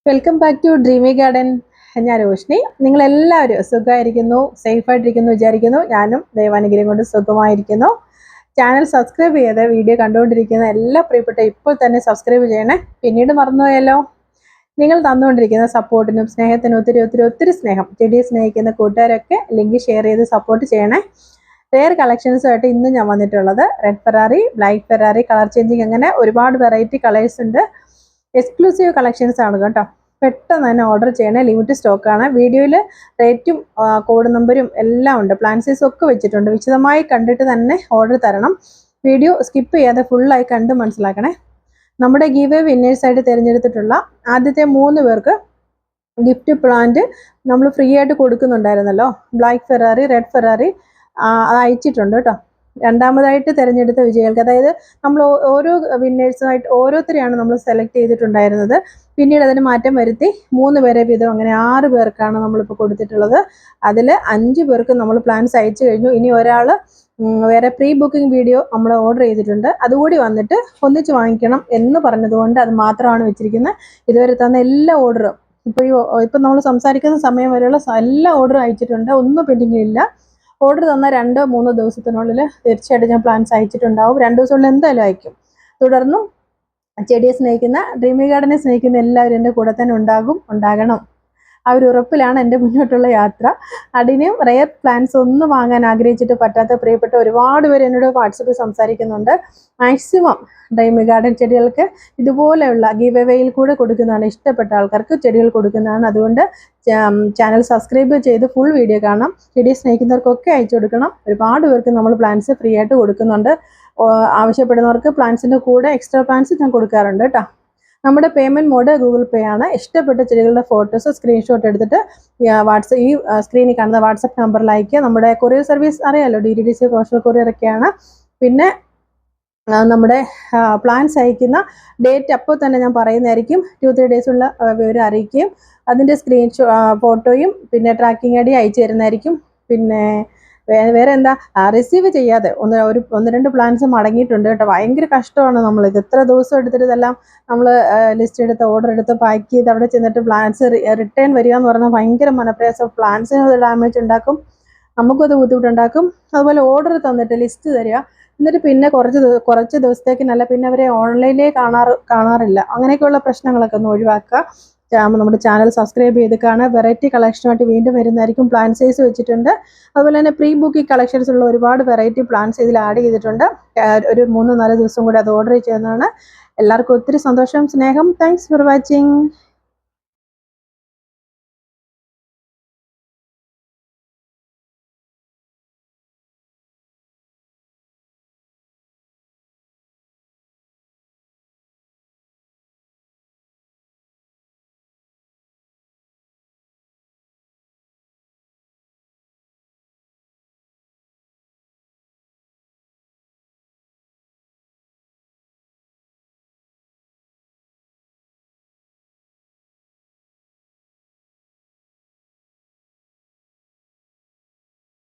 Welcome back to dreamy garden. ഞാൻ റോഷ്നി. നിങ്ങളെല്ലാവരും സുഖമായിരിക്കുന്നു, സേഫായിട്ടിരിക്കുന്നു വിചാരിക്കുന്നു. ഞാനും ദൈവാനുഗ്രഹം കൊണ്ട് സുഖമായിരിക്കുന്നു. ചാനൽ സബ്സ്ക്രൈബ് ചെയ്ത് വീഡിയോ കണ്ടുകൊണ്ടിരിക്കുന്ന എല്ലാ പ്രിയപ്പെട്ട ഇപ്പോൾ തന്നെ സബ്സ്ക്രൈബ് ചെയ്യണേ. പിന്നീട് മറന്നുപോയല്ലോ. നിങ്ങൾ തന്നുകൊണ്ടിരിക്കുന്ന സപ്പോർട്ടിനും സ്നേഹത്തിനും ഒത്തിരി ഒത്തിരി ഒത്തിരി സ്നേഹം. ചെടിയെ സ്നേഹിക്കുന്ന കൂട്ടുകാരൊക്കെ ലിങ്ക് ഷെയർ ചെയ്ത് സപ്പോർട്ട് ചെയ്യണേ. റെയർ കളക്ഷൻസുമായിട്ട് ഇന്ന് ഞാൻ വന്നിട്ടുള്ളത് red Ferrari, black Ferrari, colour changing, അങ്ങനെ ഒരുപാട് വെറൈറ്റി കളേഴ്സ് ഉണ്ട്. എക്സ്ക്ലൂസീവ് കളക്ഷൻസ് ആണ് കേട്ടോ. പെട്ടെന്ന് തന്നെ ഓർഡർ ചെയ്യണേ. ലിമിറ്റഡ് സ്റ്റോക്കാണ്. വീഡിയോയിൽ റേറ്റും കോഡ് നമ്പരും എല്ലാം ഉണ്ട്. പ്ലാൻ സൈസും ഒക്കെ വെച്ചിട്ടുണ്ട്. വിശദമായി കണ്ടിട്ട് തന്നെ ഓർഡർ തരണം. വീഡിയോ സ്കിപ്പ് ചെയ്യാതെ ഫുള്ളായി കണ്ട് മനസ്സിലാക്കണേ. നമ്മുടെ ഗീവ് വിന്നേഴ്സായിട്ട് തിരഞ്ഞെടുത്തിട്ടുള്ള ആദ്യത്തെ 3 പേർക്ക് ഗിഫ്റ്റ് പ്ലാന്റ് നമ്മൾ ഫ്രീ ആയിട്ട് കൊടുക്കുന്നുണ്ടായിരുന്നല്ലോ. ബ്ലാക്ക് ഫെറാറി, റെഡ് ഫെറാറി അത് അയച്ചിട്ടുണ്ട് കേട്ടോ. രണ്ടാമതായിട്ട് തിരഞ്ഞെടുത്ത വിജയികൾക്ക്, അതായത് നമ്മൾ ഓരോ വിന്നേഴ്സുമായിട്ട് ഓരോരുത്തരെയാണ് നമ്മൾ സെലക്ട് ചെയ്തിട്ടുണ്ടായിരുന്നത്. പിന്നീട് അതിന് മാറ്റം വരുത്തി 3 പേരെ വീതം, അങ്ങനെ 6 പേർക്കാണ് നമ്മളിപ്പോൾ കൊടുത്തിട്ടുള്ളത്. അതിൽ 5 പേർക്ക് നമ്മൾ പ്ലാൻസ് അയച്ചു കഴിഞ്ഞു. ഇനി ഒരാൾ വേറെ പ്രീ ബുക്കിംഗ് വീഡിയോ നമ്മൾ ഓർഡർ ചെയ്തിട്ടുണ്ട്. അതുകൂടി വന്നിട്ട് ഒന്നിച്ച് വാങ്ങിക്കണം എന്ന് പറഞ്ഞതുകൊണ്ട് അത് മാത്രമാണ് വെച്ചിരിക്കുന്നത്. ഇതുവരെ തന്ന എല്ലാ ഓർഡറും ഇപ്പം നമ്മൾ സംസാരിക്കുന്ന സമയം വരെയുള്ള എല്ലാ ഓർഡറും അയച്ചിട്ടുണ്ട്. ഒന്നും പെൻഡിങ് ഇല്ല. ഓർഡർ തന്ന 2-3 ദിവസത്തിനുള്ളിൽ തീർച്ചയായിട്ടും ഞാൻ പ്ലാൻസ് അയച്ചിട്ടുണ്ടാവും. 2 ദിവസത്തിനുള്ളിൽ എന്തായാലും അയക്കും. തുടർന്നും ചെടിയെ സ്നേഹിക്കുന്ന, ഡ്രീമി ഗാർഡനെ സ്നേഹിക്കുന്ന എല്ലാവരും എൻ്റെ കൂടെ തന്നെ ഉണ്ടാകണം. ആ ഒരു ഉറപ്പിലാണ് എൻ്റെ മുന്നോട്ടുള്ള യാത്ര. അടിനും റെയർ പ്ലാന്റ്സ് ഒന്നും വാങ്ങാൻ ആഗ്രഹിച്ചിട്ട് പറ്റാത്ത പ്രിയപ്പെട്ട ഒരുപാട് പേര് എന്നോട് വാട്സപ്പിൽ സംസാരിക്കുന്നുണ്ട്. മാക്സിമം ഡ്രീമി ഗാർഡൻ ചെടികൾക്ക് ഇതുപോലെയുള്ള ഗീവ് അവേയിൽ കൂടെ കൊടുക്കുന്നതാണ്. ഇഷ്ടപ്പെട്ട ആൾക്കാർക്ക് ചെടികൾ കൊടുക്കുന്നതാണ്. അതുകൊണ്ട് ചാനൽ സബ്സ്ക്രൈബ് ചെയ്ത് ഫുൾ വീഡിയോ കാണാം. ചെടിയെ സ്നേഹിക്കുന്നവർക്കൊക്കെ അയച്ചു കൊടുക്കണം. ഒരുപാട് പേർക്ക് നമ്മൾ പ്ലാന്റ്സ് ഫ്രീ ആയിട്ട് കൊടുക്കുന്നുണ്ട്. ആവശ്യപ്പെടുന്നവർക്ക് പ്ലാന്റ്സിൻ്റെ കൂടെ എക്സ്ട്രാ പ്ലാന്റ്സ് ഞാൻ കൊടുക്കാറുണ്ട് കേട്ടോ. നമ്മുടെ പേയ്മെൻറ്റ് മോഡ് ഗൂഗിൾ പേ ആണ്. ഇഷ്ടപ്പെട്ട ചെടികളുടെ ഫോട്ടോസ് സ്ക്രീൻഷോട്ട് എടുത്തിട്ട് ഈ സ്ക്രീനിൽ കാണുന്ന വാട്സപ്പ് നമ്പറിൽ അയക്കുക. നമ്മുടെ കൊറിയർ സർവീസ് അറിയാമല്ലോ, DTDC പ്രൊഫഷണൽ കൊറിയർ ഒക്കെയാണ്. പിന്നെ നമ്മുടെ പ്ലാൻസ് അയക്കുന്ന ഡേറ്റ് അപ്പോൾ തന്നെ ഞാൻ പറയുന്നതായിരിക്കും. 2-3 ഡേയ്സുള്ള വിവരം അറിയിക്കുകയും അതിൻ്റെ ഫോട്ടോയും പിന്നെ ട്രാക്കിംഗ് ഐ ഡി അയച്ചു തരുന്നതായിരിക്കും. പിന്നെ വേറെ എന്താ, റിസീവ് ചെയ്യാതെ 1-2 പ്ലാൻസ് മടങ്ങിയിട്ടുണ്ട് കേട്ടോ. ഭയങ്കര കഷ്ടമാണ്. നമ്മളിത് എത്ര ദിവസം എടുത്തിട്ട് ഇതെല്ലാം നമ്മൾ ലിസ്റ്റ് എടുത്ത് ഓർഡർ എടുത്ത് പാക്ക് ചെയ്ത് അവിടെ ചെന്നിട്ട് പ്ലാൻസ് റിട്ടേൺ വരിക എന്ന് പറഞ്ഞാൽ ഭയങ്കര മനപ്രയാസം. പ്ലാൻസിന് ഡാമേജ് ഉണ്ടാക്കും, നമുക്കത് ബുദ്ധിമുട്ടുണ്ടാക്കും. അതുപോലെ ഓർഡർ തന്നിട്ട് ലിസ്റ്റ് തരിക, എന്നിട്ട് പിന്നെ കുറച്ച് ദിവസത്തേക്കിനല്ല, പിന്നെ അവരെ ഓൺലൈനിലേ കാണാറില്ല. അങ്ങനെയൊക്കെയുള്ള പ്രശ്നങ്ങളൊക്കെ ഒന്ന് ഒഴിവാക്കുക. നമ്മുടെ ചാനൽ സബ്സ്ക്രൈബ് ചെയ്ത് കാണുക. വെറൈറ്റി കളക്ഷനുമായിട്ട് വീണ്ടും വരുന്നതായിരിക്കും. പ്ലാൻ സൈസ് വെച്ചിട്ടുണ്ട്. അതുപോലെ തന്നെ പ്രീ ബുക്കിംഗ് കളക്ഷൻസ് ഉള്ള ഒരുപാട് വെറൈറ്റി പ്ലാൻസ് ഇതിൽ ആഡ് ചെയ്തിട്ടുണ്ട്. ഒരു 3-4 ദിവസം കൂടി അത് ഓർഡർ ചെയ്യുന്നതാണ്. എല്ലാവർക്കും ഒത്തിരി സന്തോഷം, സ്നേഹം. Thanks for watching.